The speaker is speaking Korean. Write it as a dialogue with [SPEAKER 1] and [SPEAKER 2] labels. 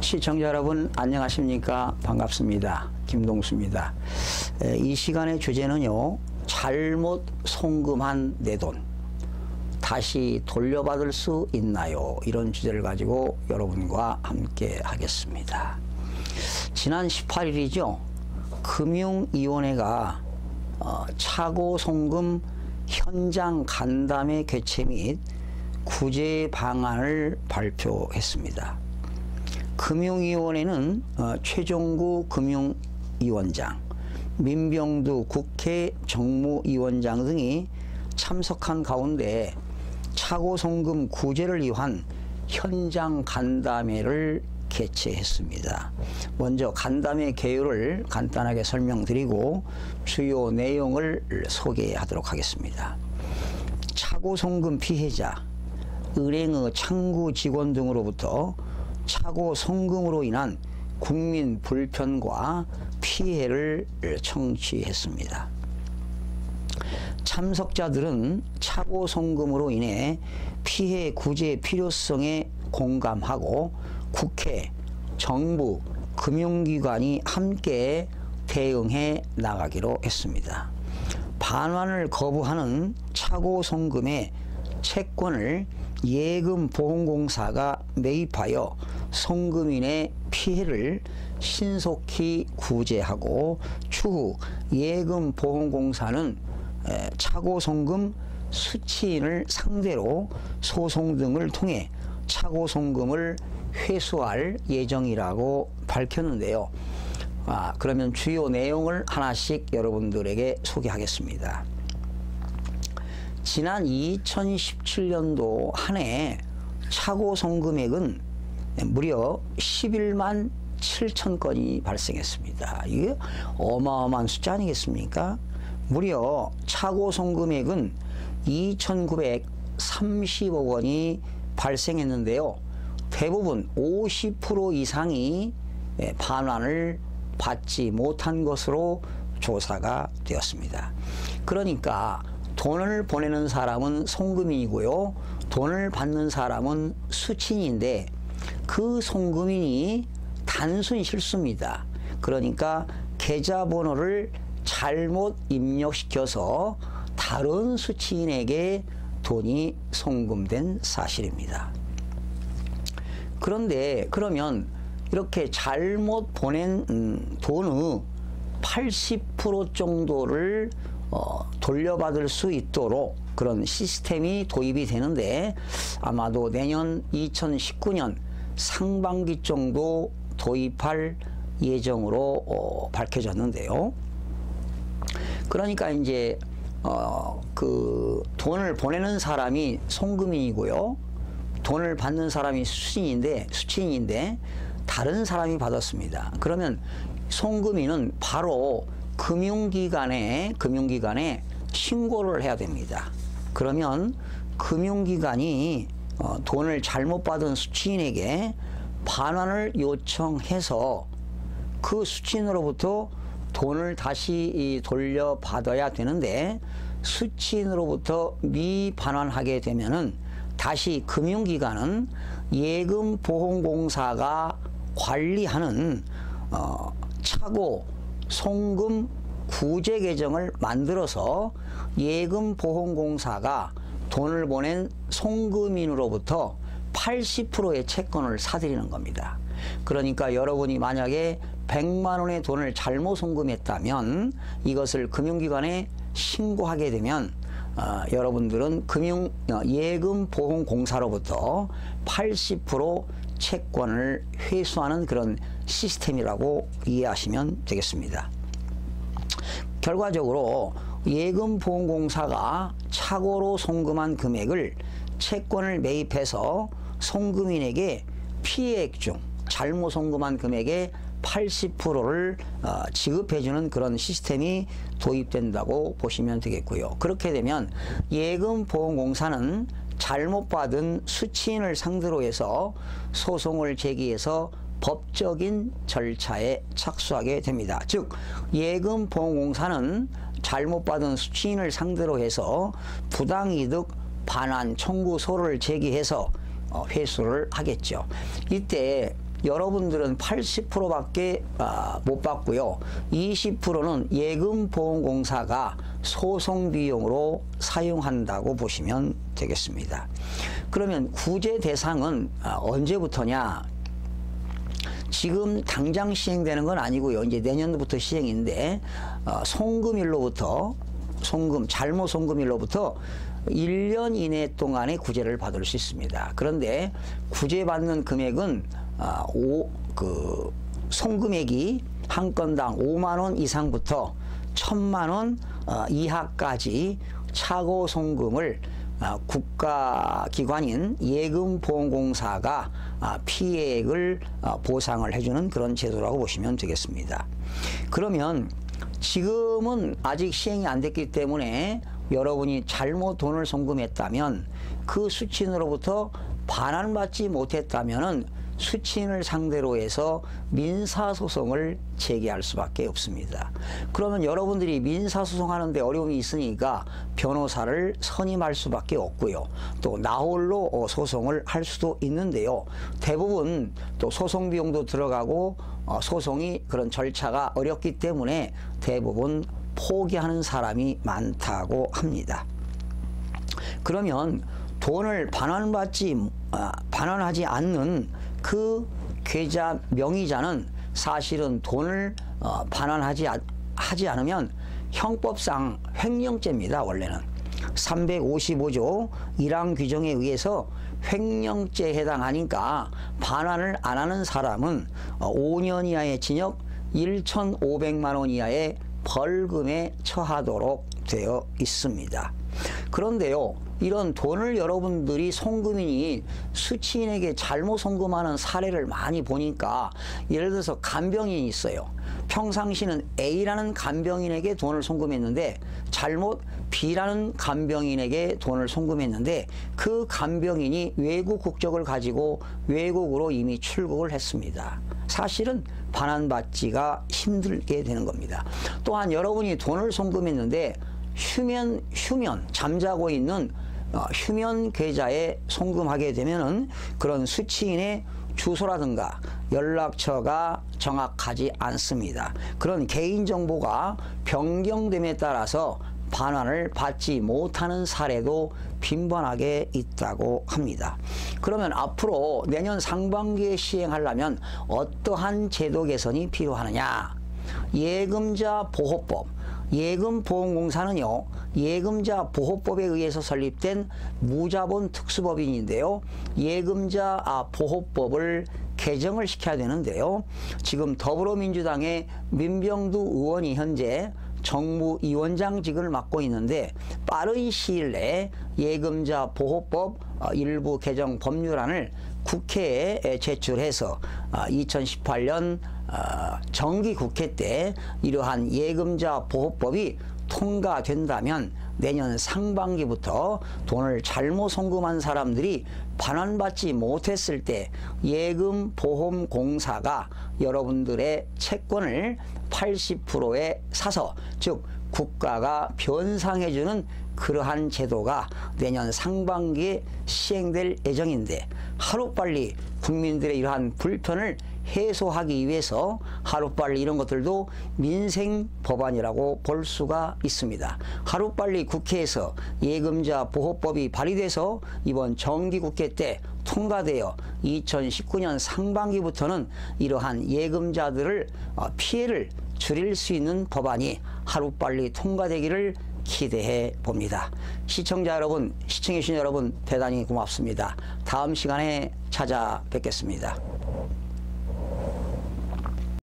[SPEAKER 1] 시청자 여러분 안녕하십니까? 반갑습니다. 김동수입니다. 이 시간의 주제는요, 잘못 송금한 내 돈 다시 돌려받을 수 있나요? 이런 주제를 가지고 여러분과 함께 하겠습니다. 지난 18일이죠. 금융위원회가 차고 송금 현장 간담회 개최 및 구제 방안을 발표했습니다. 금융위원회는 최종구 금융위원장, 민병두 국회 정무위원장 등이 참석한 가운데 차고 송금 구제를 위한 현장 간담회를 개최했습니다. 먼저 간담회 개요를 간단하게 설명드리고 주요 내용을 소개하도록 하겠습니다. 차고 송금 피해자, 은행의 창구 직원 등으로부터 차고 송금으로 인한 국민 불편과 피해를 청취했습니다. 참석자들은 차고 송금으로 인해 피해 구제 필요성에 공감하고 국회, 정부, 금융기관이 함께 대응해 나가기로 했습니다. 반환을 거부하는 차고 송금의 채권을 예금보험공사가 매입하여 송금인의 피해를 신속히 구제하고 추후 예금보험공사는 차고 송금 수취인을 상대로 소송 등을 통해 차고 송금을 회수할 예정이라고 밝혔는데요. 그러면 주요 내용을 하나씩 여러분들에게 소개하겠습니다. 지난 2017년도 한 해 차고 송금액은 무려 11만 7천 건이 발생했습니다. 이게 어마어마한 숫자 아니겠습니까? 무려 차고 송금액은 2,930억 원이 발생했는데요. 대부분 50% 이상이 반환을 받지 못한 것으로 조사가 되었습니다. 그러니까 돈을 보내는 사람은 송금인이고요, 돈을 받는 사람은 수취인인데 그 송금인이 단순 실수입니다. 그러니까 계좌번호를 잘못 입력시켜서 다른 수취인에게 돈이 송금된 사실입니다. 그런데 그러면 이렇게 잘못 보낸 돈의 80% 정도를 돌려받을 수 있도록 그런 시스템이 도입이 되는데 아마도 내년 2019년 상반기 정도 도입할 예정으로 밝혀졌는데요. 그러니까 이제 그 돈을 보내는 사람이 송금인이고요, 돈을 받는 사람이 수취인인데 다른 사람이 받았습니다. 그러면 송금인은 바로 금융기관에 신고를 해야 됩니다. 그러면 금융기관이 돈을 잘못 받은 수취인에게 반환을 요청해서 그 수취인으로부터 돈을 다시 돌려받아야 되는데 수취인으로부터 미반환하게 되면은 다시 금융기관은 예금보험공사가 관리하는 차고 송금 구제 계정을 만들어서 예금보험공사가 돈을 보낸 송금인으로부터 80%의 채권을 사들이는 겁니다. 그러니까 여러분이 만약에 100만 원의 돈을 잘못 송금했다면 이것을 금융기관에 신고하게 되면 여러분들은 예금보험공사로부터 80% 채권을 회수하는 그런 시스템이라고 이해하시면 되겠습니다. 결과적으로 예금보험공사가 차고로 송금한 금액을 채권을 매입해서 송금인에게 피해액 중 잘못 송금한 금액의 80%를 지급해주는 그런 시스템이 도입된다고 보시면 되겠고요. 그렇게 되면 예금보험공사는 잘못 받은 수취인을 상대로 해서 소송을 제기해서 법적인 절차에 착수하게 됩니다. 즉 예금보험공사는 잘못 받은 수취인을 상대로 해서 부당이득 반환 청구소를 제기해서 회수를 하겠죠. 이때 여러분들은 80%밖에 못 받고요. 20%는 예금보험공사가 소송 비용으로 사용한다고 보시면 되겠습니다. 그러면 구제 대상은 언제부터냐? 지금 당장 시행되는 건 아니고요. 이제 내년도부터 시행인데 송금일로부터 잘못 송금일로부터 1년 이내 동안의 구제를 받을 수 있습니다. 그런데 구제받는 금액은 송금액이 한 건당 5만 원 이상부터 1,000만 원 이하까지 차고 송금을 국가기관인 예금보험공사가 피해액을 보상을 해주는 그런 제도라고 보시면 되겠습니다. 그러면 지금은 아직 시행이 안 됐기 때문에 여러분이 잘못 돈을 송금했다면 그 수취인으로부터 반환받지 못했다면은 수취인을 상대로 해서 민사소송을 제기할 수밖에 없습니다. 그러면 여러분들이 민사소송하는데 어려움이 있으니까 변호사를 선임할 수밖에 없고요. 또 나홀로 소송을 할 수도 있는데요. 대부분 또 소송 비용도 들어가고 소송이 그런 절차가 어렵기 때문에 대부분 포기하는 사람이 많다고 합니다. 그러면 돈을 반환하지 않는 그 계좌 명의자는 사실은 돈을 반환하지 않으면 형법상 횡령죄입니다. 원래는 355조 1항 규정에 의해서 횡령죄에 해당하니까 반환을 안 하는 사람은 5년 이하의 징역 1,500만 원 이하의 벌금에 처하도록 되어 있습니다. 그런데요, 이런 돈을 여러분들이 송금인이 수취인에게 잘못 송금하는 사례를 많이 보니까, 예를 들어서 간병인이 있어요. 평상시는 A라는 간병인에게 돈을 송금했는데 잘못 B라는 간병인에게 돈을 송금했는데 그 간병인이 외국 국적을 가지고 외국으로 이미 출국을 했습니다. 사실은 반환받기가 힘들게 되는 겁니다. 또한 여러분이 돈을 송금했는데 휴면 잠자고 있는 휴면 계좌에 송금하게 되면은 그런 수취인의 주소라든가 연락처가 정확하지 않습니다. 그런 개인정보가 변경됨에 따라서 반환을 받지 못하는 사례도 빈번하게 있다고 합니다. 그러면 앞으로 내년 상반기에 시행하려면 어떠한 제도 개선이 필요하느냐? 예금자 보호법. 예금보험공사는요, 예금자 보호법에 의해서 설립된 무자본 특수법인인데요, 예금자 보호법을 개정을 시켜야 되는데요, 지금 더불어민주당의 민병두 의원이 현재 정무위원장직을 맡고 있는데 빠른 시일 내에 예금자 보호법 일부 개정 법률안을 국회에 제출해서 2018년 정기국회 때 이러한 예금자 보호법이 통과된다면 내년 상반기부터 돈을 잘못 송금한 사람들이 반환받지 못했을 때 예금보험공사가 여러분들의 채권을 80%에 사서, 즉 국가가 변상해주는 그러한 제도가 내년 상반기에 시행될 예정인데, 하루빨리 국민들의 이러한 불편을 해소하기 위해서 하루빨리 이런 것들도 민생 법안이라고 볼 수가 있습니다. 하루빨리 국회에서 예금자 보호법이 발의돼서 이번 정기국회 때 통과되어 2019년 상반기부터는 이러한 예금자들을 피해를 줄일 수 있는 법안이 하루빨리 통과되기를 기대해 봅니다. 시청자 여러분, 시청해 주신 여러분 대단히 고맙습니다. 다음 시간에 찾아뵙겠습니다.